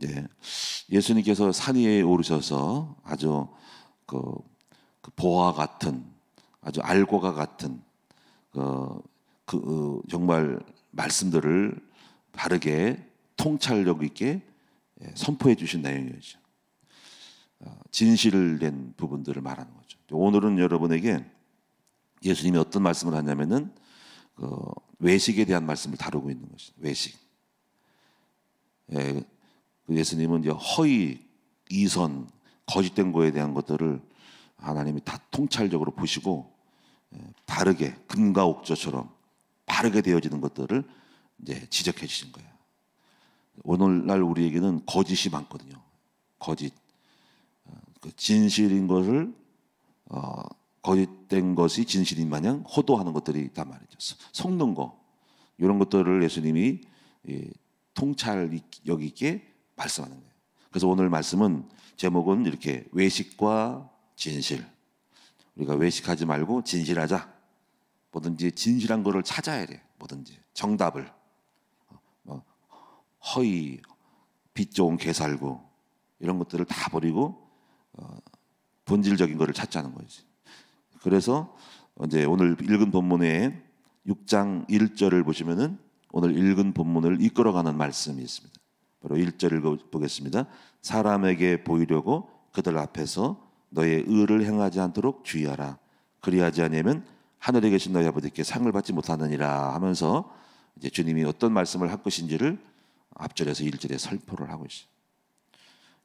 예, 예수님께서 산 위에 오르셔서 아주 그 보화 같은, 아주 알고가 같은 정말 말씀들을 바르게 통찰력 있게 선포해 주신 내용이죠. 진실된 부분들을 말하는 거죠. 오늘은 여러분에게 예수님이 어떤 말씀을 하냐면은 외식에 대한 말씀을 다루고 있는 것이죠. 외식. 예수님은 이제 허위, 이선, 거짓된 거에 대한 것들을 하나님이 다 통찰적으로 보시고 바르게 금과 옥조처럼 바르게 되어지는 것들을 이제 지적해 주신 거예요. 오늘날 우리에게는 거짓이 많거든요. 거짓, 그 진실인 것을 거짓된 것이 진실인 마냥 호도하는 것들이 있단 말이죠. 속는 거 이런 것들을 예수님이 통찰력 있게 말씀하는 거예요. 그래서 오늘 말씀은 제목은 이렇게 외식과 진실. 우리가 외식하지 말고 진실하자. 뭐든지 진실한 거를 찾아야 돼. 뭐든지 정답을. 허위, 빛 좋은 개살구 이런 것들을 다 버리고 본질적인 거를 찾자는 거지. 그래서 이제 오늘 읽은 본문에 6장 1절을 보시면은 오늘 읽은 본문을 이끌어가는 말씀이 있습니다. 바로 1절 읽어보겠습니다. 사람에게 보이려고 그들 앞에서 너의 의를 행하지 않도록 주의하라. 그리하지 않으면 하늘에 계신 너희 아버지께 상을 받지 못하느니라 하면서 이제 주님이 어떤 말씀을 할 것인지를 앞절에서 1절에 설포를 하고 있어요.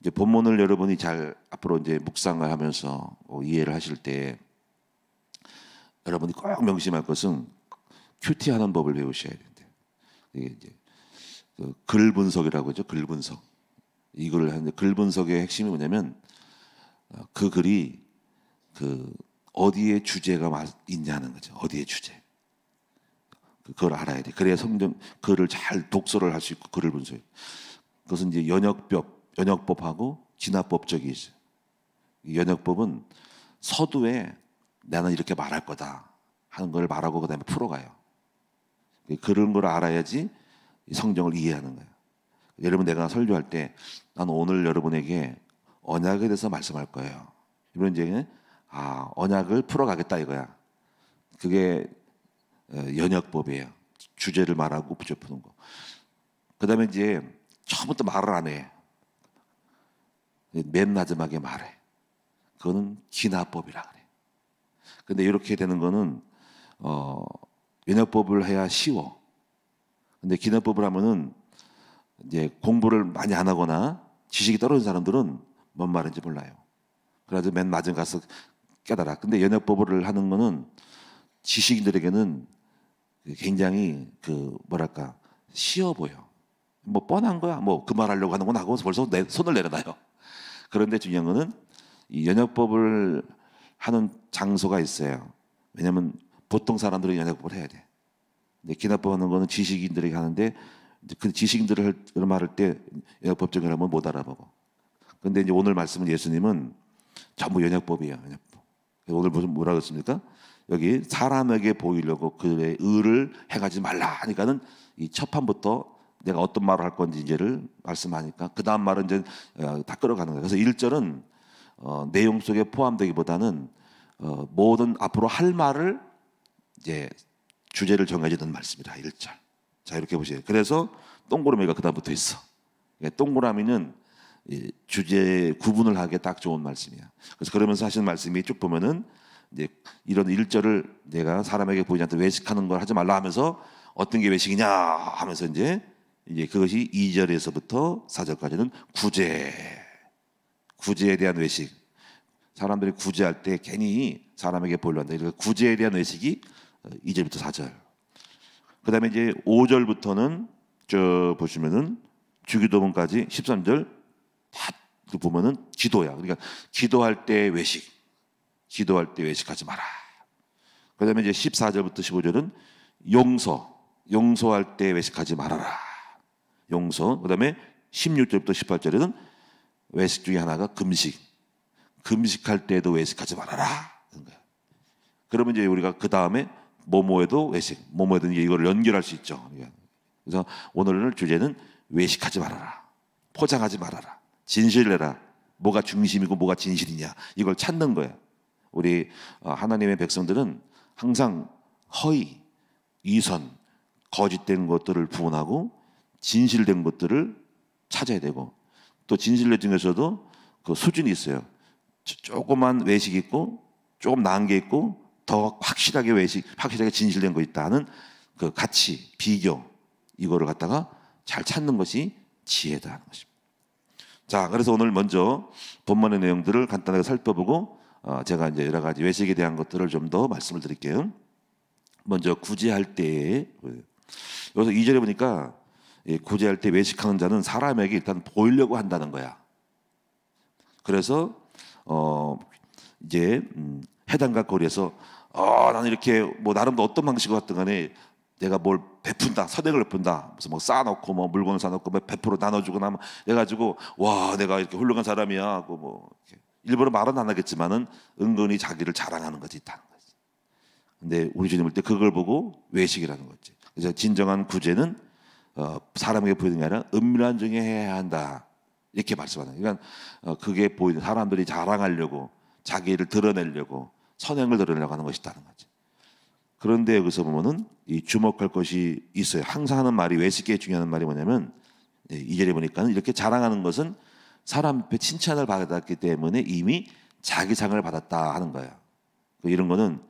이제 본문을 여러분이 잘 앞으로 이제 묵상을 하면서 이해를 하실 때 여러분이 꼭 명심할 것은 큐티하는 법을 배우셔야 된대요. 이게 이제 글 분석이라고 하죠. 글 분석. 이걸 하는데 글 분석의 핵심이 뭐냐면 그 글이 어디에 주제가 있냐는 거죠. 어디에 주제. 그걸 알아야 돼. 그래야 성경 글을 잘 독서를 할 수 있고 글을 분석해. 그것은 이제 연역법하고 진화법적이 있어요. 연역법은 서두에 나는 이렇게 말할 거다 하는 걸 말하고 그다음에 풀어가요. 그런 걸 알아야지 성경을 이해하는 거예요. 여러분 내가 설교할 때 나는 오늘 여러분에게 언약에 대해서 말씀할 거예요. 이런 이제 언약을 풀어가겠다 이거야. 그게 연역법이에요. 주제를 말하고 부제 푸는 거. 그다음에 이제 처음부터 말을 안 해. 맨 마지막에 말해. 그거는 기나법이라 그래. 근데 이렇게 되는 거는 연역법을 해야 쉬워. 근데 기나법을 하면은 이제 공부를 많이 안 하거나 지식이 떨어진 사람들은 뭔 말인지 몰라요. 그래서 맨 마지막에 가서 깨달아. 근데 연역법을 하는 거는 지식인들에게는 굉장히 뭐랄까 쉬워 보여. 뭐 뻔한 거야. 뭐 그 말하려고 하는 건 하고 벌써 손을 내려놔요. 그런데 중요한 거는 이 연역법을 하는 장소가 있어요. 왜냐하면 보통 사람들은 연역법을 해야 돼. 근데 기납법 하는 거는 지식인들에게 하는데 그 지식인들을 말할 때 연역법적인 사람은 못 알아보고. 근데 이제 오늘 말씀은 예수님은 전부 연역법이에요. 연역법. 오늘 뭐라고 했습니까? 여기 사람에게 보이려고 그의 의를 행하지 말라 하니까는 이 첫 판부터 내가 어떤 말을 할 건지 이제를 말씀하니까 그 다음 말은 이제 다 끌어가는 거예요. 그래서 1절은 내용 속에 포함되기보다는 모든 앞으로 할 말을 이제 주제를 정해주는 말씀이다. 1절. 자 이렇게 보세요. 그래서 동그라미가 그 다음부터 있어. 동그라미는 주제 구분을 하기에 딱 좋은 말씀이야. 그래서 그러면서 하시는 말씀이 쭉 보면은 이제 이런 1절을 내가 사람에게 보이지 않도록 외식하는 걸 하지 말라 하면서 어떤 게 외식이냐 하면서 이제 그것이 2절에서부터 4절까지는 구제에 대한 외식. 사람들이 구제할 때 괜히 사람에게 보이려 한다. 그러니까 구제에 대한 외식이 2절부터 4절. 그 다음에 이제 5절부터는 저 보시면은 주기도문까지 13절 다 보면은 기도야. 그러니까 기도할 때 외식. 기도할 때 외식하지 마라. 그 다음에 이제 14절부터 15절은 용서할 때 외식하지 말아라. 용서. 그 다음에 16절부터 18절에는 외식 중에 하나가 금식할 때도 외식하지 말아라. 그러면 이제 우리가 그 다음에 뭐뭐에도 외식, 뭐뭐에도 이거를 연결할 수 있죠. 그래서 오늘 주제는 외식하지 말아라. 포장하지 말아라. 진실내라. 뭐가 중심이고 뭐가 진실이냐 이걸 찾는 거야. 우리 하나님의 백성들은 항상 허위, 이선, 거짓된 것들을 구분하고 진실된 것들을 찾아야 되고, 또 진실된 중에서도 그 수준이 있어요. 조그만 외식이 있고 조금 나은 게 있고 더 확실하게 확실하게 진실된 거 있다는 그 가치, 비교, 이거를 갖다가 잘 찾는 것이 지혜다 하는 것입니다. 자, 그래서 오늘 먼저 본문의 내용들을 간단하게 살펴보고 제가 이제 여러 가지 외식에 대한 것들을 좀 더 말씀을 드릴게요. 먼저 구제할 때, 여기서 2절에 보니까 구제할 때 외식하는 자는 사람에게 일단 보이려고 한다는 거야. 그래서 이제 해당과 거리에서 나는 이렇게 뭐 나름도 어떤 방식으로 갔든 간에 내가 뭘 베푼다, 선행을 베푼다, 무슨 뭐 쌓아놓고 뭐 물건을 쌓아놓고 뭐 100% 나눠주거나 뭐 해가지고 와 내가 이렇게 훌륭한 사람이야 하고 뭐 일부러 말은 안 하겠지만은 은근히 자기를 자랑하는 것이 있다는 거지. 근데 우리 주님 볼 때 그걸 보고 외식이라는 거지. 그래서 진정한 구제는 사람에게 보이는 게 아니라 은밀한 중에 해야 한다 이렇게 말씀하는. 그러니까 그게 보이는 사람들이 자랑하려고 자기를 드러내려고 선행을 드러내려고 하는 것이다는 거지. 그런데 여기서 보면은 이 주목할 것이 있어요. 항상 하는 말이 외식에 중요한 말이 뭐냐면 2절에 보니까는 이렇게 자랑하는 것은 사람 앞에 칭찬을 받았기 때문에 이미 자기 상을 받았다 하는 거예요. 이런 거는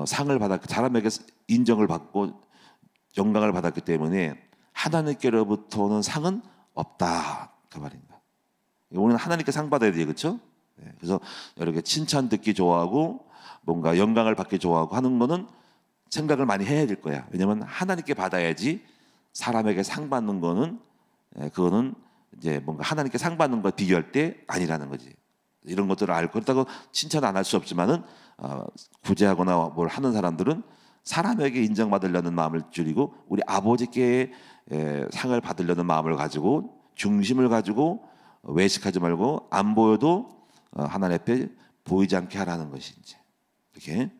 상을 받았고 사람에게 인정을 받고 영광을 받았기 때문에 하나님께로부터는 상은 없다 그 말입니다. 우리는 하나님께 상 받아야 돼요, 그렇죠? 그래서 이렇게 칭찬 듣기 좋아하고 뭔가 영광을 받기 좋아하고 하는 거는 생각을 많이 해야 될 거야. 왜냐하면 하나님께 받아야지 사람에게 상 받는 거는 그거는 이제 뭔가 하나님께 상 받는 거 비교할 때 아니라는 거지. 이런 것들을 알고 그렇다고 칭찬 안 할 수 없지만은 구제하거나 뭘 하는 사람들은 사람에게 인정받으려는 마음을 줄이고 우리 아버지께 상을 받으려는 마음을 가지고 중심을 가지고 외식하지 말고 안 보여도 하나님 앞에 보이지 않게 하라는 것이 이제 이렇게.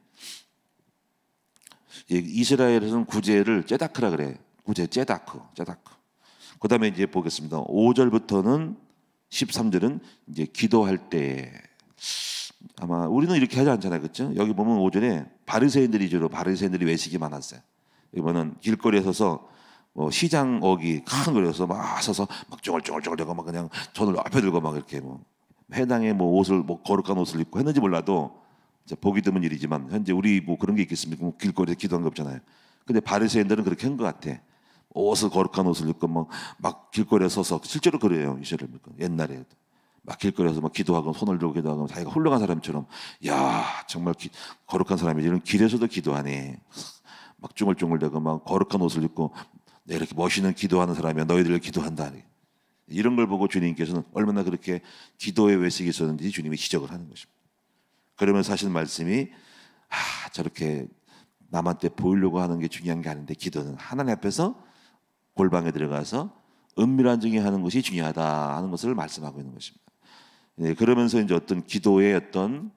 이스라엘에서는 구제를 제다크라 그래. 구제 제다크. 그 다음에 이제 보겠습니다. 5절부터는 13절은 이제 기도할 때 아마 우리는 이렇게 하지 않잖아요, 그렇죠? 여기 보면 5절에 바리새인들이 외식이 많았어요. 이번은 길거리에 서서 시장 어기 큰 거리에서 막 서서 막 쫑얼쫑얼대고 막 그냥 손을 앞에 들고 막 이렇게 뭐 해당의 뭐 옷을 뭐 거룩한 옷을 입고 했는지 몰라도 보기 드문 일이지만 현재 우리 뭐 그런 게 있겠습니까? 뭐 길거리에서 기도한 거 없잖아요. 근데 바리새인들은 그렇게 한 것 같아. 옷을 거룩한 옷을 입고 막 길거리에 서서 실제로 그래요. 이스라엘 옛날에 막 길거리에서 막 기도하고 손을 들고 기도하고 자기가 훌륭한 사람처럼 야 정말 거룩한 사람이지. 이런 길에서도 기도하네. 막 쫑글쫑글대고 막 거룩한 옷을 입고 내 이렇게 멋있는 기도하는 사람이야. 너희들 기도한다. 이런 걸 보고 주님께서는 얼마나 그렇게 기도의 외식이 있었는지 주님이 지적을 하는 것입니다. 그러면서 하시는 말씀이 저렇게 남한테 보이려고 하는 게 중요한 게 아닌데 기도는 하나님 앞에서 골방에 들어가서 은밀한 중에 하는 것이 중요하다 하는 것을 말씀하고 있는 것입니다. 그러면서 이제 어떤 기도의 어떤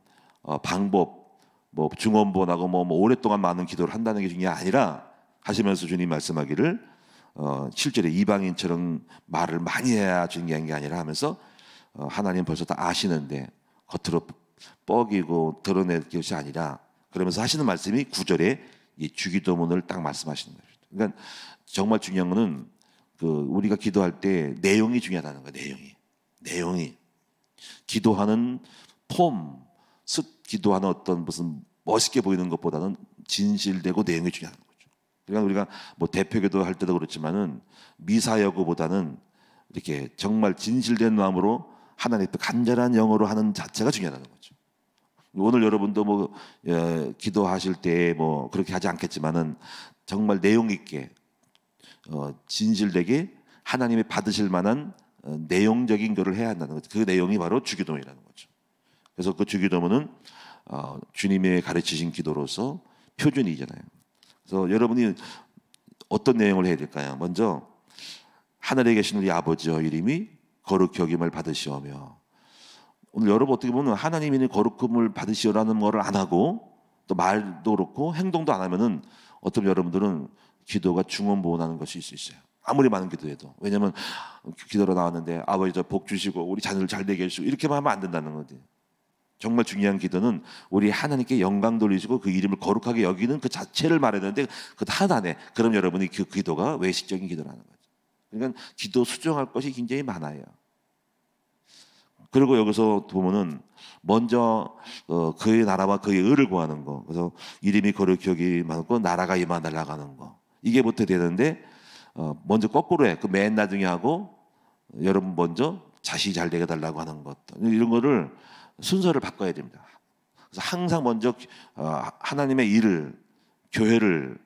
방법, 뭐 중언부언하고 뭐 오랫동안 많은 기도를 한다는 게 중요한 게 아니라 하시면서 주님 말씀하기를 실제로 이방인처럼 말을 많이 해야 중요한 게 아니라 하면서 하나님 벌써 다 아시는데 겉으로 뻐기고 드러낼 것이 아니라 그러면서 하시는 말씀이 9절에 이 주기도문을 딱 말씀하시는 거예요. 그러니까 정말 중요한 거는 우리가 기도할 때 내용이 중요하다는 거예요. 내용이 기도하는 폼, 기도하는 어떤 무슨 멋있게 보이는 것보다는 진실되고 내용이 중요한 거죠. 그러니까 우리가 뭐 대표기도 할 때도 그렇지만은 미사여구보다는 이렇게 정말 진실된 마음으로 하나님 앞에 간절한 영어로 하는 자체가 중요하다는 거죠. 오늘 여러분도 뭐 기도하실 때 뭐 그렇게 하지 않겠지만은 정말 내용 있게 진실되게 하나님이 받으실 만한 내용적인 것을 해야 한다는 거죠. 그 내용이 바로 주기도문이라는 거죠. 그래서 그 주기도문은 주님의 가르치신 기도로서 표준이잖아요. 그래서 여러분이 어떤 내용을 해야 될까요? 먼저 하늘에 계신 우리 아버지여 이름이 거룩히 여김을 받으시오며. 오늘 여러분 어떻게 보면 하나님이 거룩함을 받으시오라는 거를 안 하고 또 말도 그렇고 행동도 안 하면은 어떤 여러분들은 기도가 중언부언하는 것이 있을 수 있어요. 아무리 많은 기도해도. 왜냐하면 기도로 나왔는데 아버지 저 복 주시고 우리 자녀를 잘 되게 해주시고 이렇게만 하면 안 된다는 거지. 정말 중요한 기도는 우리 하나님께 영광 돌리시고 그 이름을 거룩하게 여기는 그 자체를 말해야 되는데 그것도 하나도 안 해. 그럼 여러분이 그 기도가 외식적인 기도라는 거죠. 그러니까 기도 수정할 것이 굉장히 많아요. 그리고 여기서 보면은 먼저 그의 나라와 그의 의를 구하는 거. 그래서 이름이 거룩히 여기 많고 나라가 임하달라고 하는 거. 이게 부터 되는데 먼저 거꾸로 해. 그 맨 나중에 하고 여러분 먼저 자식이 잘 되게 달라고 하는 것. 이런 거를 순서를 바꿔야 됩니다. 그래서 항상 먼저 하나님의 일을, 교회를,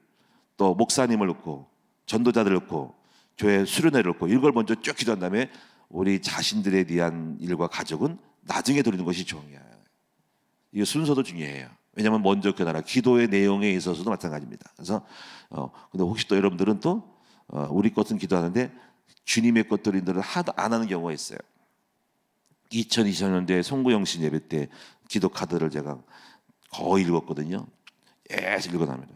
또 목사님을 넣고 전도자들을 넣고 교회 수련회를 넣고 이걸 먼저 쭉 기도한 다음에 우리 자신들에 대한 일과 가족은 나중에 드리는 것이 중요해요. 이 순서도 중요해요. 왜냐하면 먼저 그 나라 기도의 내용에 있어서도 마찬가지입니다. 그래서 근데 혹시 또 여러분들은 또 우리 것은 기도하는데 주님의 것들인들은 하나도 안 하는 경우가 있어요. 2020년대 송구영신 예배 때 기도 카드를 제가 거의 읽었거든요. 계속 읽어납니다.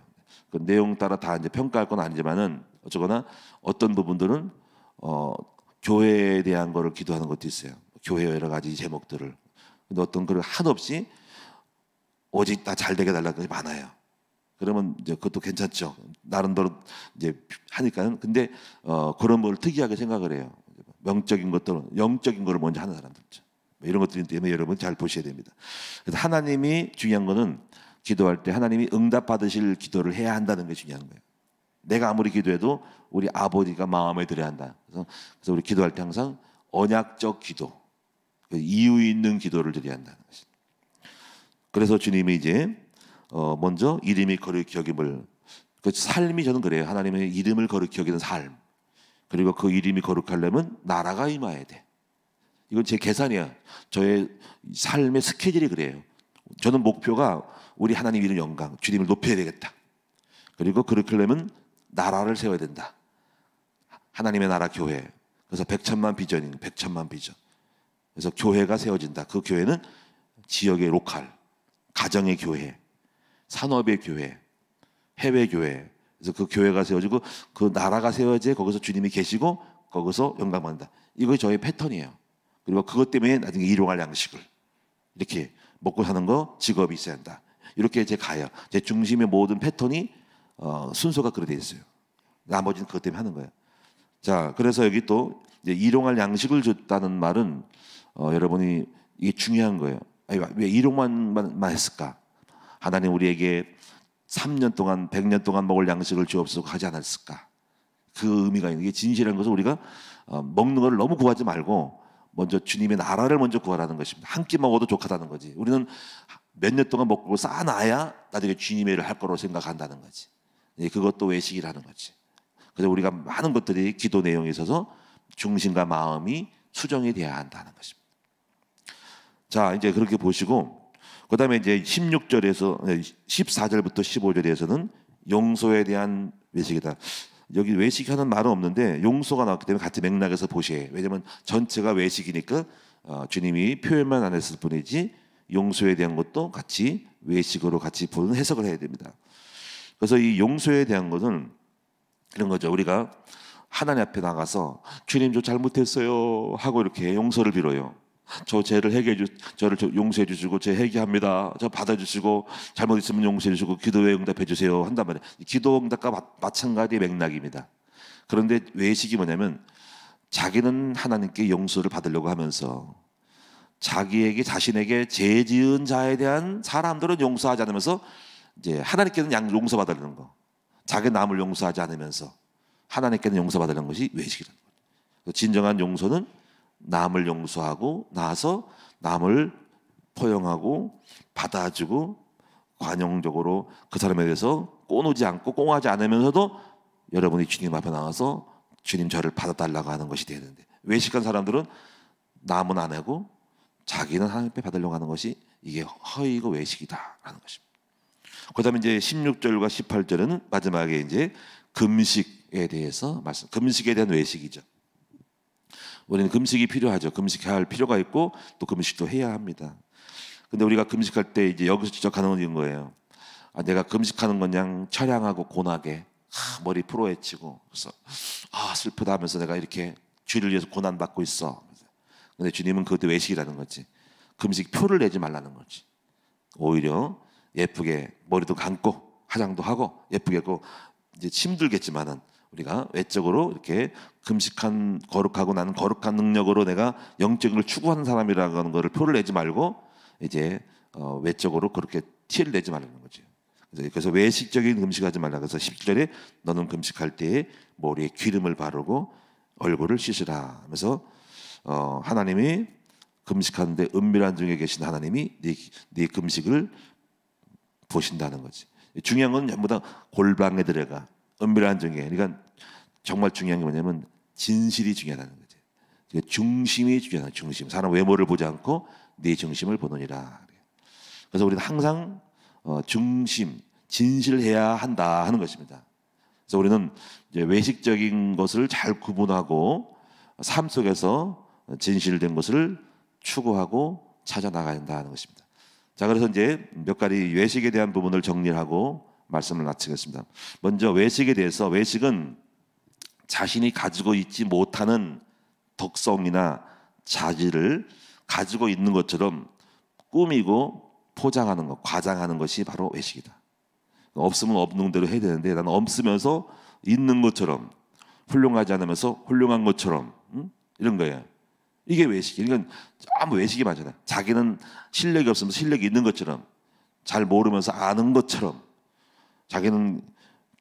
그 내용 따라 다 이제 평가할 건 아니지만은 어쩌거나 어떤 부분들은 교회에 대한 거를 기도하는 것도 있어요. 교회 여러 가지 제목들을. 근데 어떤 거를 한없이 오직 다 잘 되게 달라는 것이 많아요. 그러면 이제 그것도 괜찮죠. 나름대로 이제 하니까는. 근데 그런 걸 특이하게 생각을 해요. 명적인 것들은 영적인 거를 먼저 하는 사람들죠. 이런 것들이 때문에 여러분 잘 보셔야 됩니다. 그래서 하나님이 중요한 거는 기도할 때 하나님이 응답 받으실 기도를 해야 한다는 게 중요한 거예요. 내가 아무리 기도해도 우리 아버지가 마음에 들어야 한다. 그래서 우리 기도할 때 항상 언약적 기도, 이유 있는 기도를 드려야 한다는 것입니다. 그래서 주님이 이제 먼저 이름이 거룩히 여김을, 그 삶이 저는 그래요. 하나님의 이름을 거룩히 여기는 삶. 그리고 그 이름이 거룩하려면 나라가 임해야 돼. 이건 제 계산이야. 저의 삶의 스케줄이 그래요. 저는 목표가 우리 하나님 이름 영광, 주님을 높여야 되겠다. 그리고 그렇게 하려면 나라를 세워야 된다. 하나님의 나라 교회. 그래서 100천만 비전인 100천만 비전. 그래서 교회가 세워진다. 그 교회는 지역의 로컬, 가정의 교회, 산업의 교회, 해외 교회. 그래서 그 교회가 세워지고 그 나라가 세워져 거기서 주님이 계시고 거기서 영광 받는다. 이거 저의 패턴이에요. 그리고 그것 때문에 나중에 일용할 양식을 이렇게 먹고 사는 거, 직업이 있어야 한다. 이렇게 제 가요. 제 중심의 모든 패턴이 순서가 그렇게 돼 있어요. 나머지는 그것 때문에 하는 거예요. 자, 그래서 여기 또 이제 일용할 양식을 줬다는 말은 여러분이 이게 중요한 거예요. 아니, 왜 일용만 했을까? 하나님 우리에게 3년 동안 100년 동안 먹을 양식을 주옵소서 하지 않았을까? 그 의미가 있는 게 진실한 것은 우리가 먹는 걸 너무 구하지 말고 먼저 주님의 나라를 먼저 구하라는 것입니다. 한 끼 먹어도 족하다는 거지. 우리는 몇 년 동안 먹고 쌓아놔야 나중에 주님의 일을 할 거로 생각한다는 거지. 그것도 외식이라는 거지. 그래서 우리가 많은 것들이 기도 내용에 있어서 중심과 마음이 수정이 돼야 한다는 것입니다. 자, 이제 그렇게 보시고 그다음에 이제 16절에서 14절부터 15절에서는 용서에 대한 외식이다. 여기 외식하는 말은 없는데 용서가 나왔기 때문에 같은 맥락에서 보셔야 해요. 왜냐하면 전체가 외식이니까 주님이 표현만 안 했을 뿐이지 용서에 대한 것도 같이 외식으로 같이 보는 해석을 해야 됩니다. 그래서 이 용서에 대한 것은 이런 거죠. 우리가 하나님 앞에 나가서 주님 저 잘못했어요 하고 이렇게 용서를 빌어요. 저 죄를 저를 용서해 주시고 제 회개합니다. 저 받아주시고 잘못 있으면 용서해 주시고 기도에 응답해 주세요 한단 말이에요. 기도 응답과 마찬가지의 맥락입니다. 그런데 외식이 뭐냐면 자기는 하나님께 용서를 받으려고 하면서 자신에게 죄 지은 자에 대한 사람들은 용서하지 않으면서 이제 하나님께는 용서받으려는 거. 자기 남을 용서하지 않으면서 하나님께는 용서받으려는 것이 외식이라는 거예요. 진정한 용서는 남을 용서하고 나서 남을 포용하고 받아주고 관용적으로 그 사람에 대해서 꼬누지 않고 꽁하지 않으면서도 여러분이 주님 앞에 나와서 주님 저를 받아달라고 하는 것이 되는데 외식한 사람들은 남은 안 하고 자기는 하나님 앞에 받으려고 하는 것이 이게 허위고 외식이다라는 것입니다. 그다음에 이제 16절과 18절은 마지막에 이제 금식에 대해서 금식에 대한 외식이죠. 우리는 금식이 필요하죠. 금식해야 할 필요가 있고 또 금식도 해야 합니다. 근데 우리가 금식할 때 이제 여기서 지적하는 건 이런 거예요. 내가 금식하는 건 그냥 처량하고 고나게 머리 풀어헤치고 그래서 아 슬프다 하면서 내가 이렇게 주를 위해서 고난받고 있어. 근데 주님은 그것도 외식이라는 거지. 금식 표를 내지 말라는 거지. 오히려 예쁘게 머리도 감고 화장도 하고 예쁘게 하고 이제 힘들겠지만은 우리가 외적으로 이렇게 금식한 거룩하고 나는 거룩한 능력으로 내가 영적인 걸 추구하는 사람이라는 거를 표를 내지 말고 이제 외적으로 그렇게 티를 내지 말라는 거죠. 그래서 외식적인 금식하지 말라. 그래서 17절에 너는 금식할 때에 머리에 기름을 바르고 얼굴을 씻으라 하면서 하나님이 금식하는데 은밀한 중에 계신 하나님이 네 금식을 보신다는 거지. 중요한 건 전부 다 골방에 들어가 은밀한 중에. 그러니까 정말 중요한 게 뭐냐면 진실이 중요하다는 거지. 중심이 중요하다. 중심. 사람 외모를 보지 않고 네 중심을 보느니라. 그래서 우리는 항상 중심, 진실해야 한다 하는 것입니다. 그래서 우리는 이제 외식적인 것을 잘 구분하고 삶 속에서 진실된 것을 추구하고 찾아 나가야 한다는 것입니다. 자, 그래서 이제 몇 가지 외식에 대한 부분을 정리하고 말씀을 마치겠습니다. 먼저 외식에 대해서, 외식은 자신이 가지고 있지 못하는 덕성이나 자질을 가지고 있는 것처럼 꾸미고 포장하는 것, 과장하는 것이 바로 외식이다. 없으면 없는 대로 해야 되는데 나는 없으면서 있는 것처럼, 훌륭하지 않으면서 훌륭한 것처럼, 이런 거예요. 이게 외식이에요. 그러니까 아무 외식이 맞잖아요. 자기는 실력이 없으면서 실력이 있는 것처럼, 잘 모르면서 아는 것처럼, 자기는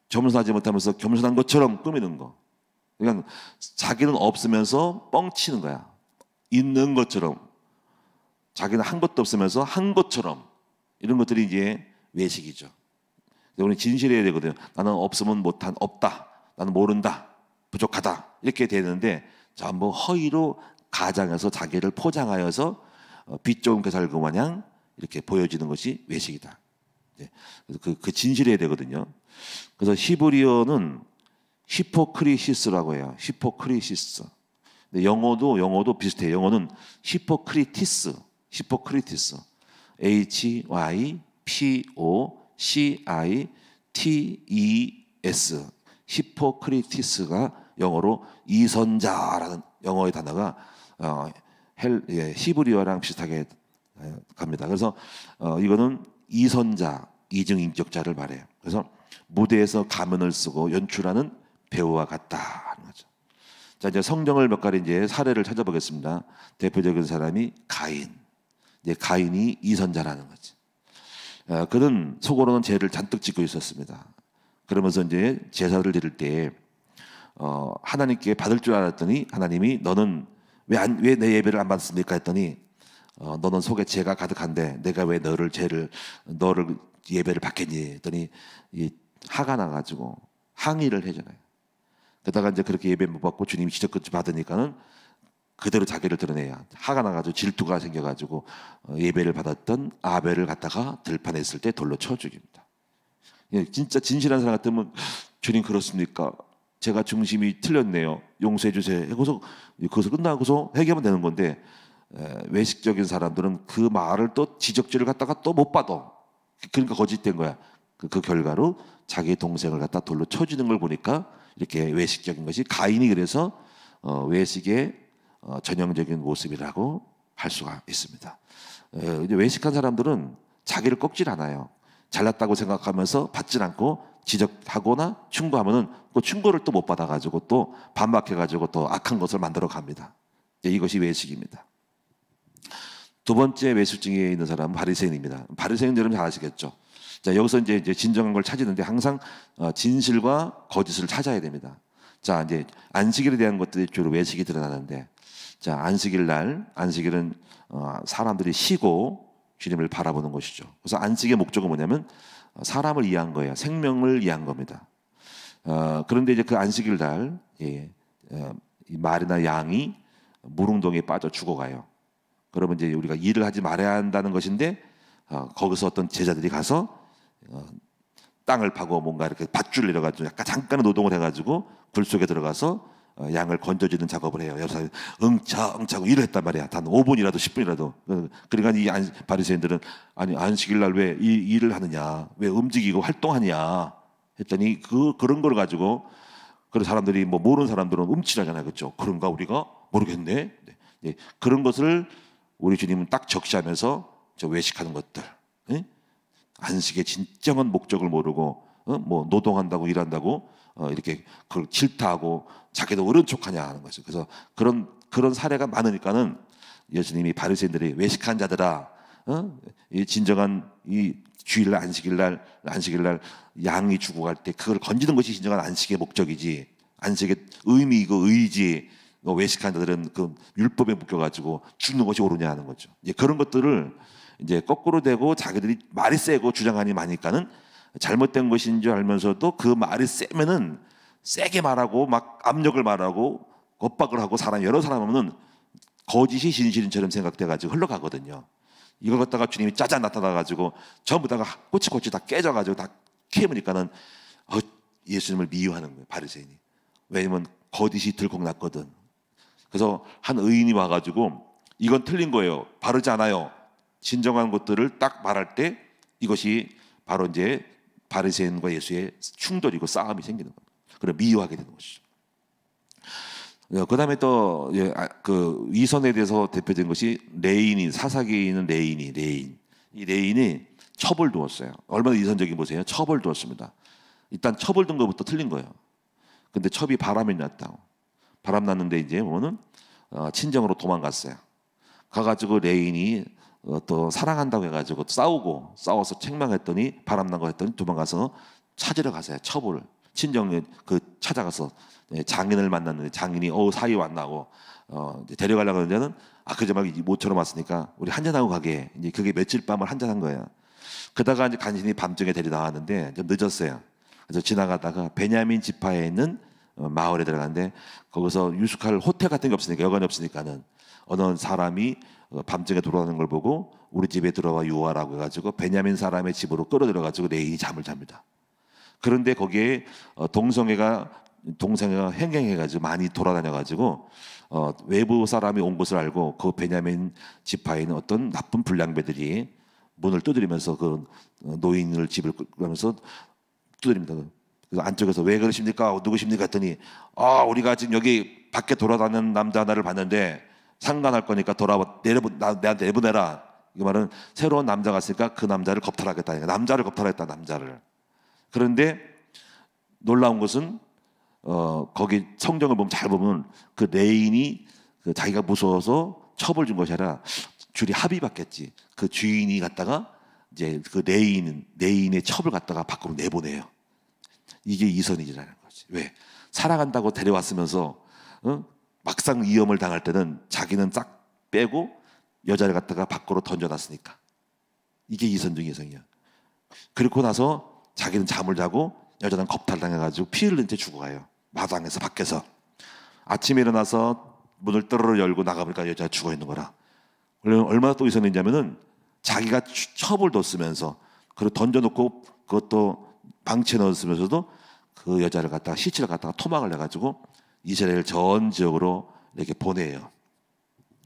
겸손하지 못하면서 겸손한 것처럼 꾸미는 거. 그러니까 자기는 없으면서 뻥치는 거야. 있는 것처럼, 자기는 한 것도 없으면서 한 것처럼, 이런 것들이 이제 외식이죠. 우리 진실해야 되거든요. 나는 없으면 못한, 없다. 나는 모른다. 부족하다. 이렇게 되는데 전부 허위로 가장해서 자기를 포장하여서 빛 좋은 게살그 마냥 이렇게 보여지는 것이 외식이다. 그래서 그 진실해야 되거든요. 그래서 히브리어는 히포크리시스라고 해요. 히포크리시스. 근데 영어도 비슷해요. 영어는 히포크리티스. 히포크리티스. HYPOCITES. 히포크리티스가 영어로 이선자라는 영어의 단어가 히브리어랑 비슷하게 갑니다. 그래서 이거는 이선자, 이중인격자를 말해요. 그래서 무대에서 가면을 쓰고 연출하는 배우와 같다 하는 거죠. 자, 이제 성경을 몇 가지 이제 사례를 찾아보겠습니다. 대표적인 사람이 가인. 이제 가인이 이선자라는 거지. 그는 속으로는 죄를 잔뜩 짓고 있었습니다. 그러면서 이제 제사를 드릴 때 하나님께 받을 줄 알았더니 하나님이 너는 왜 내 예배를 안 받습니까 했더니 너는 속에 죄가 가득한데 내가 왜 너를 예배를 받겠니 했더니 화가 나가지고 항의를 해잖아요. 그러다가 이제 그렇게 예배 못 받고 주님이 지적끝을 받으니까는 그대로 자기를 드러내야 화가 나가지고 질투가 생겨가지고 예배를 받았던 아벨을 갖다가 들판에 있을 때 돌로 쳐 죽입니다. 진짜 진실한 사람 같으면 주님 그렇습니까? 제가 중심이 틀렸네요. 용서해 주세요. 거기서 끝나고서 회개하면 되는 건데 외식적인 사람들은 그 말을 또 지적질을 갖다가 또 못 받아. 그러니까 거짓된 거야. 그 결과로 자기 동생을 갖다 돌로 쳐주는 걸 보니까 이렇게 외식적인 것이 가인이 그래서 외식의 전형적인 모습이라고 할 수가 있습니다. 이제 외식한 사람들은 자기를 꺾질 않아요. 잘났다고 생각하면서 받질 않고 지적하거나 충고하면은 그 충고를 또 못 받아가지고 또 반박해가지고 또 악한 것을 만들어 갑니다. 이것이 외식입니다. 두 번째 외식증에 있는 사람은 바리새인입니다. 바리새인 여러분 잘 아시겠죠? 자, 여기서 이제 진정한 걸 찾는데 항상 진실과 거짓을 찾아야 됩니다. 자, 이제 안식일에 대한 것들이 주로 외식이 드러나는데, 자, 안식일은 사람들이 쉬고 주님을 바라보는 것이죠. 그래서 안식의 목적은 뭐냐면 사람을 위한 거예요. 생명을 위한 겁니다. 그런데 이제 그 안식일 날 이 말이나 양이 무릉동에 빠져 죽어가요. 그러면 이제 우리가 일을 하지 말아야 한다는 것인데 거기서 어떤 제자들이 가서 땅을 파고 뭔가 이렇게 밧줄을 내려가지고 약간 잠깐의 노동을 해가지고 굴 속에 들어가서 양을 건져주는 작업을 해요. 여기서 응차고 일을 했단 말이야. 단 5분이라도 10분이라도. 그러니까 이 바리새인들은 아니 안식일 날 왜 이 일을 하느냐, 왜 움직이고 활동하냐 했더니 그런 걸 가지고 그래서 사람들이 뭐 모르는 사람들은 움찔하잖아요, 그렇죠? 그런가 우리가 모르겠네. 네. 네. 그런 것을 우리 주님은 딱 적시하면서 저 외식하는 것들, 예? 안식의 진정한 목적을 모르고 뭐 노동한다고 일한다고 이렇게 그걸 질타하고 자기도 옳은 척하냐 하는 거죠. 그래서 그런 사례가 많으니까는 예수님이 바리새인들이 외식한 자들아, 이 진정한 이 주일날 안식일날 양이 죽어갈 때 그걸 건지는 것이 진정한 안식의 목적이지, 안식의 의미이고 의지. 외식한 자들은 그 율법에 묶여가지고 죽는 것이 옳으냐 하는 거죠. 이제 그런 것들을 이제 거꾸로 대고 자기들이 말이 세고 주장하니 많으니까는 잘못된 것인 줄 알면서도 그 말이 세면은 세게 말하고 막 압력을 말하고 겁박을 하고 여러 사람 오면은 거짓이 진실인처럼 생각돼가지고 흘러가거든요. 이걸 갖다가 주님이 짜잔 나타나가지고 전부 다가 꼬치꼬치 다 깨져가지고 다 캐무니까는 예수님을 미워하는 거예요, 바리새인이. 왜냐면 거짓이 들kok났거든. 그래서 한 의인이 와가지고 이건 틀린 거예요, 바르지 않아요. 진정한 것들을 딱 말할 때 이것이 바로 이제 바리새인과 예수의 충돌이고 싸움이 생기는 겁니다. 그래 미워하게 되는 것이죠. 그 다음에 또 그 위선에 대해서 대표된 것이 레인이, 사사기에 있는 레인. 이 레인이 첩을 두었어요. 얼마나 위선적인 보세요. 첩을 두었습니다. 일단 첩을 둔 것부터 틀린 거예요. 근데 첩이 바람이 났다고. 바람 났는데 이제 보면은 친정으로 도망갔어요. 가가지고 레인이 또 사랑한다고 해가지고 싸워서 책망했더니 바람 난 거 했더니 도망가서 찾으러 가세요. 첩을 친정에 찾아가서 장인을 만났는데 장인이 사이 왔나고 데려가려고 하는데는 그저 막 모처럼 왔으니까 우리 한잔하고 가게. 이제 그게 며칠 밤을 한잔한 거예요. 그러다가 이제 간신히 밤중에 데려나왔는데 좀 늦었어요. 그래서 지나가다가 베냐민 지파에 있는 마을에 들어갔는데 거기서 유숙할 호텔 같은 게 없으니까, 여관이 없으니까는 어느 사람이 밤중에 돌아오는 걸 보고 우리 집에 들어와 유하라고 해가지고 베냐민 사람의 집으로 끌어들여가지고 레인이 잠을 잡니다. 그런데 거기에 동성애가 행행해가지고 많이 돌아다녀가지고 외부 사람이 온 것을 알고 그 베냐민 지파에 있는 어떤 나쁜 불량배들이 문을 두드리면서 그 노인을 집을 끌면서 두드립니다. 그래서 안쪽에서 왜 그러십니까? 누구십니까? 했더니 우리가 지금 여기 밖에 돌아다니는 남자 하나를 봤는데 상관할 거니까 내한테 내보내라. 이 말은 새로운 남자가 왔으니까 그 남자를 겁탈하겠다. 남자를 겁탈했다, 남자를. 그런데 놀라운 것은 거기 성경을 보면 잘 보면 그 레인이 자기가 무서워서 첩을 준 것이 아니라 줄이 합의받겠지. 그 주인이 갔다가 이제 그 레인의 첩을 갖다가 밖으로 내보내요. 이게 이선이라는 거지. 왜? 사랑한다고 데려왔으면서 막상 위험을 당할 때는 자기는 싹 빼고 여자를 갖다가 밖으로 던져놨으니까. 이게 이선 중 이선이야. 그리고 나서 자기는 잠을 자고 여자는 겁탈당해가지고 피 흘린 채 죽어가요. 마당에서 밖에서. 아침에 일어나서 문을 떠르르 열고 나가보니까 여자가 죽어있는 거라. 얼마나 또 이선이냐면은 자기가 첩을 뒀으면서 그리고 던져놓고 그것도 방치해 넣었으면서도 그 여자를 갖다가 시체를 갖다가 토막을 내가지고 이스라엘 전 지역으로 이렇게 보내요.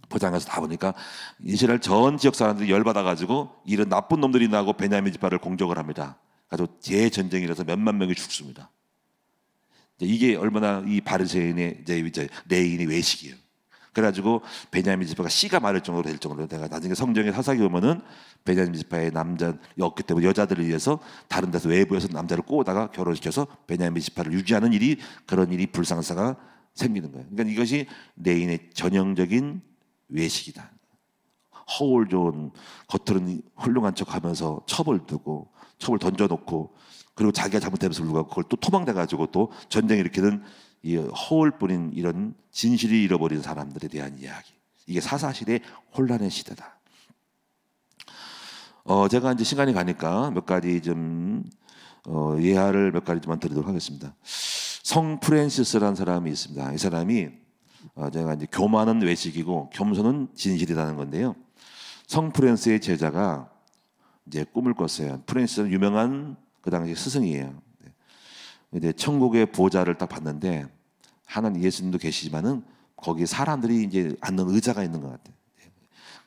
포장해서 다 보니까 이스라엘 전 지역 사람들이 열받아가지고 이런 나쁜 놈들이 나고 베냐민 지파를 공격을 합니다. 가지고 재전쟁이라서 몇만 명이 죽습니다. 이게 얼마나 이 바리새인의 이제 레인이 외식이에요. 그래가지고 베냐민 지파가 씨가 마를 정도로 될 정도로 내가 나중에 성경에 사사기 보면은 베냐민 지파의 남자 없기 때문에 여자들을 위해서 다른 데서 외부에서 남자를 꼬다가 결혼시켜서 베냐민 지파를 유지하는 그런 일이 불상사가 생기는 거예요. 그러니까 이것이 레인의 전형적인 외식이다. 허울 좋은 겉으로는 훌륭한 척하면서 첩을 두고 첩을 던져놓고 그리고 자기가 잘못해서 불구하고 그걸 또 토막내가지고 또 전쟁 일으키는 이 허울뿐인 이런 진실을 잃어버린 사람들에 대한 이야기. 이게 사사시대 혼란의 시대다. 제가 이제 시간이 가니까 몇 가지 좀 예화를 몇 가지만 드리도록 하겠습니다. 성 프랜시스라는 사람이 있습니다. 이 사람이 제가 이제 교만은 외식이고 겸손은 진실이라는 건데요. 성 프랜스의 제자가 이제 꿈을 꿨어요. 프랜시스는 유명한 그 당시 스승이에요. 이제 천국의 보좌를 딱 봤는데 하나님 예수님도 계시지만은 거기 사람들이 이제 앉는 의자가 있는 것 같아요.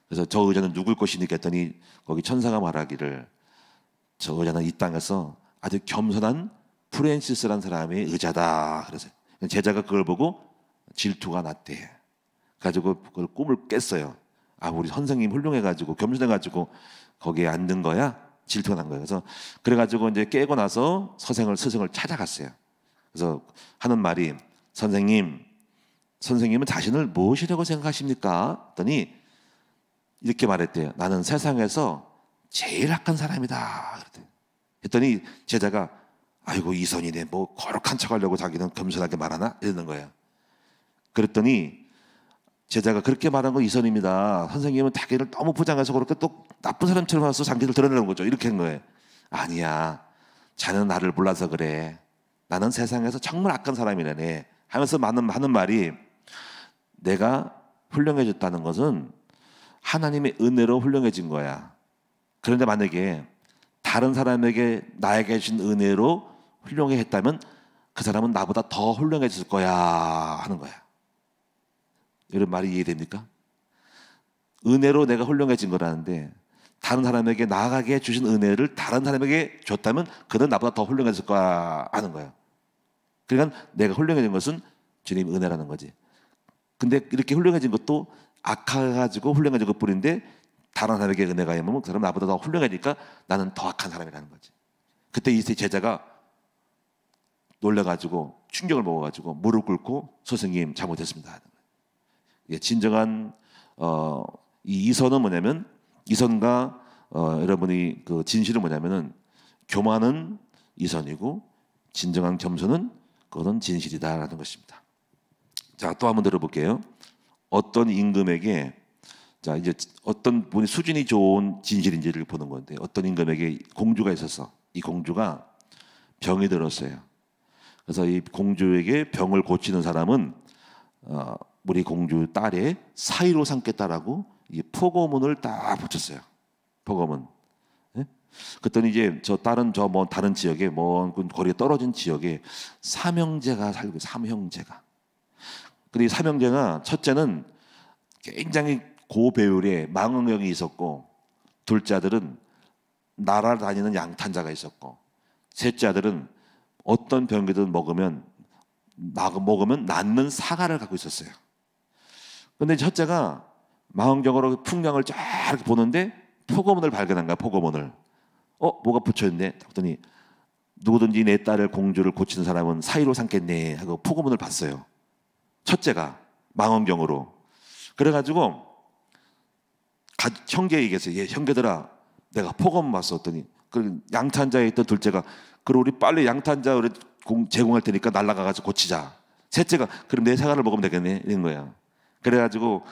그래서 저 의자는 누굴 것이니까 했더니 거기 천사가 말하기를 저 의자는 이 땅에서 아주 겸손한 프랜시스라는 사람의 의자다. 그래서 제자가 그걸 보고 질투가 났대. 가지고 그걸 꿈을 깼어요. 아, 우리 선생님 훌륭해가지고 겸손해가지고 거기에 앉는 거야. 질투가 난 거예요. 그래서 그래가지고 이제 깨고 나서 스승을 찾아갔어요. 그래서 하는 말이, 선생님은 자신을 무엇이라고 생각하십니까? 했더니 이렇게 말했대요. 나는 세상에서 제일 악한 사람이다. 했더니 제자가, 아이고 이선이네, 뭐 거룩한 척하려고 자기는 겸손하게 말하나? 이러는 거예요. 그랬더니 제자가, 그렇게 말한 건 이선입니다. 선생님은 자기를 너무 포장해서 그렇게 또 나쁜 사람처럼 와서 자기를 드러내는 거죠. 이렇게 한 거예요. 아니야, 자네는 나를 몰라서 그래. 나는 세상에서 정말 악한 사람이라네 하면서 하는 말이, 내가 훌륭해졌다는 것은 하나님의 은혜로 훌륭해진 거야. 그런데 만약에 다른 사람에게 나에게 주신 은혜로 훌륭해 했다면 그 사람은 나보다 더 훌륭해질 거야 하는 거야. 이런 말이 이해됩니까? 은혜로 내가 훌륭해진 거라는데, 다른 사람에게 나아가게 주신 은혜를 다른 사람에게 줬다면 그는 나보다 더 훌륭해질 거야 하는 거예요. 그러니까 내가 훌륭해진 것은 주님 은혜라는 거지. 근데 이렇게 훌륭해진 것도 악해가지고 훌륭해진 것뿐인데, 다른 사람에게 은혜가 임하면 그 사람은 나보다 더 훌륭해지니까 나는 더 악한 사람이라는 거지. 그때 이 제자가 놀라가지고 충격을 먹어가지고 무릎 꿇고, 스승님 잘못했습니다 하는 거예요. 진정한 이 이선은 뭐냐면, 이선과 여러분이 그 진실은 뭐냐면은, 교만은 이선이고 진정한 겸손은 그것은 진실이다라는 것입니다. 자, 또 한번 들어볼게요. 어떤 임금에게, 자 이제 어떤 분이 수준이 좋은 진실인지를 보는 건데, 어떤 임금에게 공주가 있었어. 이 공주가 병이 들었어요. 그래서 이 공주에게 병을 고치는 사람은 우리 공주 딸의 사위로 삼겠다라고 이 포고문을 딱 붙였어요. 포고문. 예? 그랬더니 이제 저 딸은 저 뭐 다른 지역에 먼 거리에 떨어진 지역에 삼형제가 살고, 삼형제가. 근데 이 삼형제가, 첫째는 굉장히 고배율의 망원경이 있었고, 둘째 아들은 날아다니는 양탄자가 있었고, 셋째 아들은 어떤 병이든 먹으면 낫는 사과를 갖고 있었어요. 근데 첫째가 망원경으로 풍경을 쫙 이렇게 보는데 포고문을 발견한 거야. 포고문을. 뭐가 붙여있네. 그랬더니 누구든지 내 딸을, 공주를 고치는 사람은 사위로 삼겠네 하고 포고문을 봤어요. 첫째가 망원경으로. 그래가지고 형제에게 얘기했어요. 예, 형제들아, 내가 포고문 봤어. 했더니 그 양탄자에 있던 둘째가, 그럼 우리 빨리 양탄자 우리 제공할 테니까 날아가가지고 고치자. 셋째가, 그럼 내 사과를 먹으면 되겠네 이런 거야. 그래가지고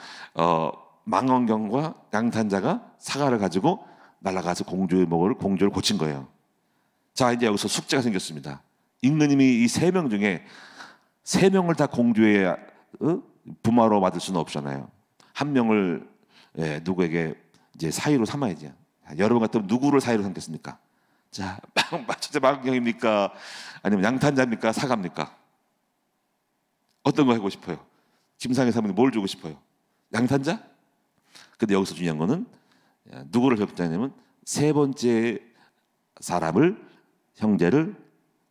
망원경과 양탄자가 사과를 가지고 날아가서 공주를 고친 거예요. 자, 이제 여기서 숙제가 생겼습니다. 임금님이 이 세 명 중에 세 명을 다 공주의 부마로 받을 수는 없잖아요. 한 명을 누구에게 이제 사위로 삼아야지. 여러분 같으면 누구를 사위로 삼겠습니까? 자, 첫째 망원경입니까? 아니면 양탄자입니까? 사과입니까? 어떤 거 하고 싶어요? 김상희 사모님 뭘 주고 싶어요? 양탄자? 근데 여기서 중요한 거는 누구를 협자냐면 세 번째 사람을, 형제를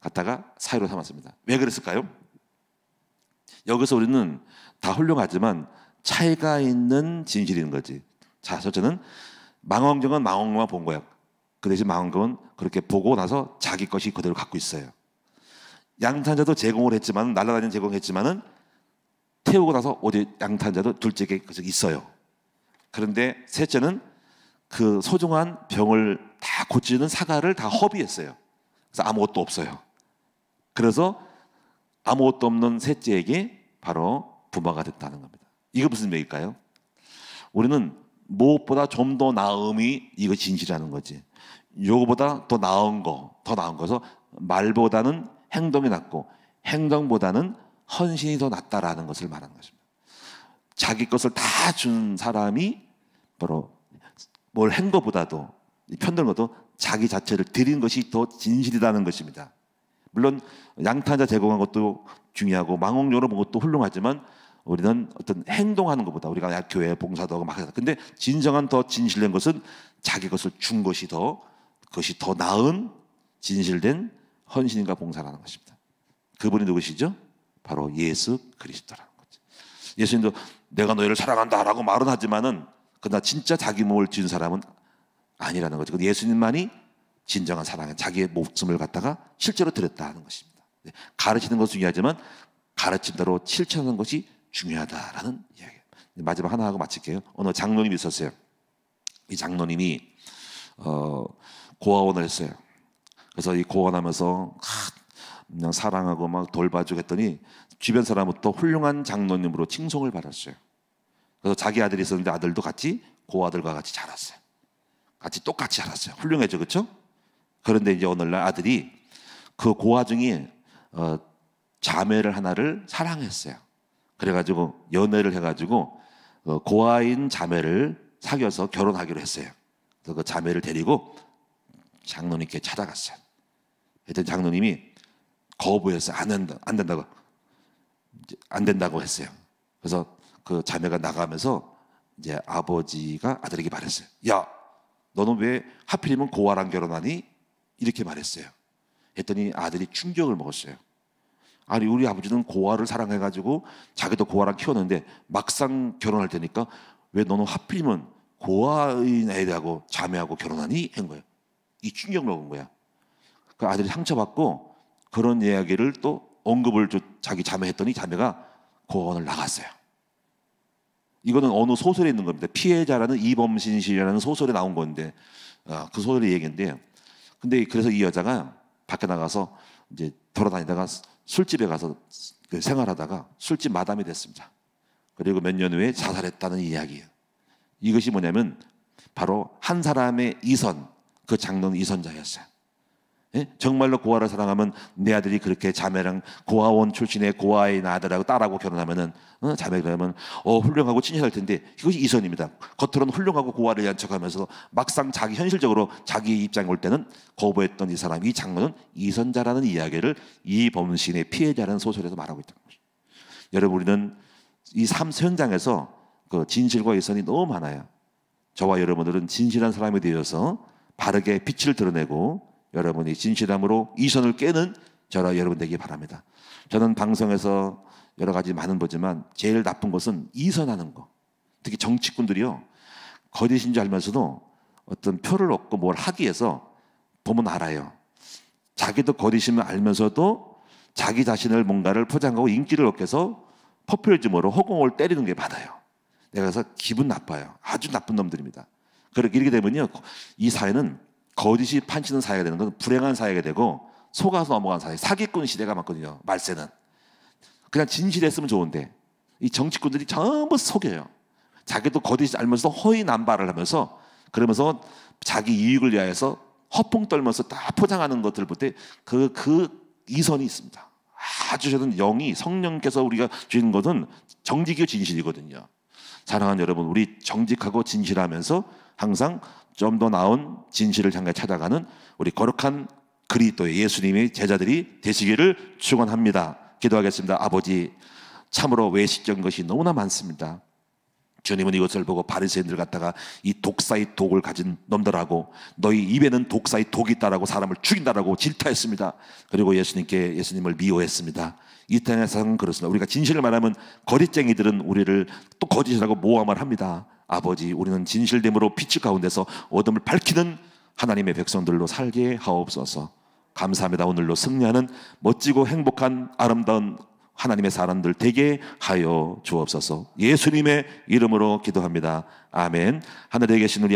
갖다가 사위로 삼았습니다. 왜 그랬을까요? 여기서 우리는 다 훌륭하지만 차이가 있는 진실인 거지. 자, 첫째는 망원경은 망원경만 본 거야. 그 대신 망원경은 그렇게 보고 나서 자기 것이 그대로 갖고 있어요. 양탄자도 제공을 했지만, 날아다니는 제공했지만은 태우고 나서 어디 양탄자도 둘째에게 있어요. 그런데 셋째는 그 소중한 병을 다 고치는 사과를 다 허비했어요. 그래서 아무것도 없어요. 그래서 아무것도 없는 셋째에게 바로 부마가 됐다는 겁니다. 이거 무슨 얘기일까요? 우리는 무엇보다 좀 더 나음이 이거 진실이라는 거지. 요거보다 더 나은 거서 말보다는 행동이 낫고 행동보다는 헌신이 더 낫다라는 것을 말하는 것입니다. 자기 것을 다 준 사람이 바로 뭘 한 것보다도, 편드는 것도 자기 자체를 드린 것이 더 진실이라는 것입니다. 물론 양탄자 제공한 것도 중요하고 망원경으로 본 것도 훌륭하지만, 우리는 어떤 행동하는 것보다, 우리가 교회 봉사도 하고 막 해서, 근데 진정한 더 진실된 것은 자기 것을 준 것이 그것이 더 나은 진실된 헌신과 봉사라는 것입니다. 그분이 누구시죠? 바로 예수 그리스도라는 거죠. 예수님도 내가 너희를 사랑한다라고 말은 하지만은 그러나 진짜 자기 몸을 지은 사람은 아니라는 거죠. 예수님만이 진정한 사랑은 자기의 목숨을 갖다가 실제로 드렸다는 것입니다. 가르치는 것은 중요하지만 가르침대로 실천하는 것이 중요하다라는 이야기예요. 마지막 하나 하고 마칠게요. 어느 장로님이 있었어요. 이 장로님이 고아원을 했어요. 그래서 이 고아원하면서 그냥 사랑하고 막 돌봐주고 했더니 주변 사람부터 훌륭한 장로님으로 칭송을 받았어요. 그래서 자기 아들이 있었는데 아들도 같이 고아들과 같이 자랐어요. 같이 똑같이 자랐어요. 훌륭해져, 그렇죠? 그런데 이제 오늘날 아들이 그 고아 중에 자매를 하나를 사랑했어요. 그래가지고 연애를 해가지고 고아인 자매를 사귀어서 결혼하기로 했어요. 그래서 그 자매를 데리고 장로님께 찾아갔어요. 그랬더니 장로님이 거부했어요. 안 된다고 했어요. 그래서 그 자매가 나가면서 이제 아버지가 아들에게 말했어요. 야, 너는 왜 하필이면 고아랑 결혼하니? 이렇게 말했어요. 했더니 아들이 충격을 먹었어요. 아니, 우리 아버지는 고아를 사랑해가지고 자기도 고아랑 키웠는데 막상 결혼할 테니까 왜 너는 하필이면 고아인 애들하고 자매하고 결혼하니? 한 거예요. 이 충격을 먹은 거야. 그 아들이 상처받고 그런 이야기를 또 언급을 자기 자매 했더니 자매가 고아원을 나갔어요. 이거는 어느 소설에 있는 겁니다. 피해자라는 이범신 씨라는 소설에 나온 건데 그 소설의 얘기인데, 근데 그래서 이 여자가 밖에 나가서 이제 돌아다니다가 술집에 가서 생활하다가 술집 마담이 됐습니다. 그리고 몇 년 후에 자살했다는 이야기예요. 이것이 뭐냐면 바로 한 사람의 이선, 그 장로는 이선자였어요. 예? 정말로 고아를 사랑하면 내 아들이 그렇게 자매랑 고아원 출신의 고아인 아들하고 딸하고 결혼하면은 자매가 그러면 훌륭하고 친절할 텐데 이것이 이선입니다. 겉으로는 훌륭하고 고아를 위한 척하면서 막상 자기 현실적으로 자기 입장에 올 때는 거부했던 이 사람, 이 장로는 이선자라는 이야기를 이범신의 피해자라는 소설에서 말하고 있다는 거죠. 여러분, 우리는 이 삶 현장에서 그 진실과 이선이 너무 많아요. 저와 여러분들은 진실한 사람이 되어서 바르게 빛을 드러내고 여러분이 진실함으로 이선을 깨는 저와 여러분 되기 바랍니다. 저는 방송에서 여러 가지 많은 보지만 제일 나쁜 것은 이선하는 거. 특히 정치꾼들이요, 거짓인 줄 알면서도 어떤 표를 얻고 뭘 하기 위해서 보면 알아요. 자기도 거짓임을 알면서도 자기 자신을 뭔가를 포장하고 인기를 얻기 위해서 포퓰리즘으로 허공을 때리는 게 많아요. 그래서 기분 나빠요. 아주 나쁜 놈들입니다. 이렇게 되면요, 이 사회는 거짓이 판치는 사회가 되는 건 불행한 사회가 되고 속아서 넘어간 사회, 사기꾼 시대가 많거든요. 말세는 그냥 진실했으면 좋은데 이 정치꾼들이 전부 속여요. 자기도 거짓이 알면서 허위 남발을 하면서 그러면서 자기 이익을 위하여서 허풍 떨면서 다 포장하는 것들 볼 때 그 이선이 있습니다. 아주 저는 영이 성령께서 우리가 주는 것은 정직이고 진실이거든요. 사랑하는 여러분, 우리 정직하고 진실하면서 항상 좀 더 나은 진실을 향해 찾아가는 우리 거룩한 그리스도의 예수님의 제자들이 되시기를 축원합니다. 기도하겠습니다. 아버지, 참으로 외식적인 것이 너무나 많습니다. 주님은 이것을 보고 바리새인들 갖다가 이 독사의 독을 가진 놈들하고 너희 입에는 독사의 독이 있다라고 사람을 죽인다라고 질타했습니다. 그리고 예수님을 미워했습니다. 이 땅에서는 그렇습니다. 우리가 진실을 말하면 거짓쟁이들은 우리를 또 거짓이라고 모함을 합니다. 아버지, 우리는 진실됨으로 빛의 가운데서 어둠을 밝히는 하나님의 백성들로 살게 하옵소서. 감사합니다. 오늘로 승리하는 멋지고 행복한 아름다운 하나님의 사람들 되게 하여 주옵소서. 예수님의 이름으로 기도합니다. 아멘. 하늘에 계신 우리